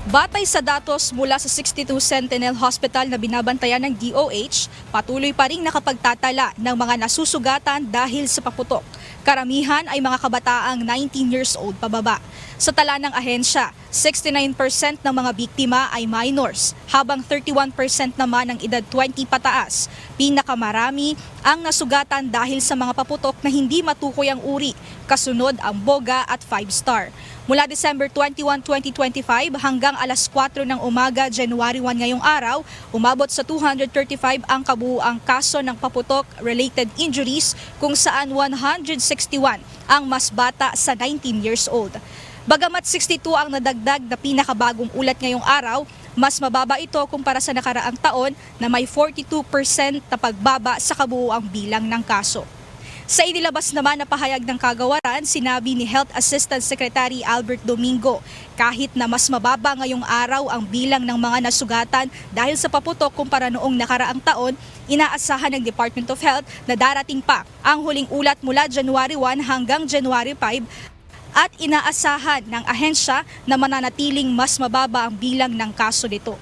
Batay sa datos mula sa 62 Sentinel Hospital na binabantayan ng DOH, patuloy pa ring nakapagtatala ng mga nasusugatan dahil sa paputok. Karamihan ay mga kabataang 19 years old pababa. Sa tala ng ahensya, 69% ng mga biktima ay minors, habang 31% naman ang edad 20 pataas. Pinakamarami ang nasugatan dahil sa mga paputok na hindi matukoy ang uri, kasunod ang Boga at 5-star. Mula December 21, 2025 hanggang alas 4 ng umaga, January 1 ngayong araw, umabot sa 235 ang kabuuang kaso ng paputok-related injuries kung saan 161 ang mas bata sa 19 years old. Bagamat 62 ang nadagdag na pinakabagong ulat ngayong araw, mas mababa ito kumpara sa nakaraang taon na may 42% na pagbaba sa kabuuang bilang ng kaso. Sa inilabas naman na pahayag ng kagawaran, sinabi ni Health Assistant Secretary Albert Domingo, kahit na mas mababa ngayong araw ang bilang ng mga nasugatan dahil sa paputok kumpara noong nakaraang taon, inaasahan ng Department of Health na darating pa ang huling ulat mula January 1 hanggang January 5 at inaasahan ng ahensya na mananatiling mas mababa ang bilang ng kaso nito.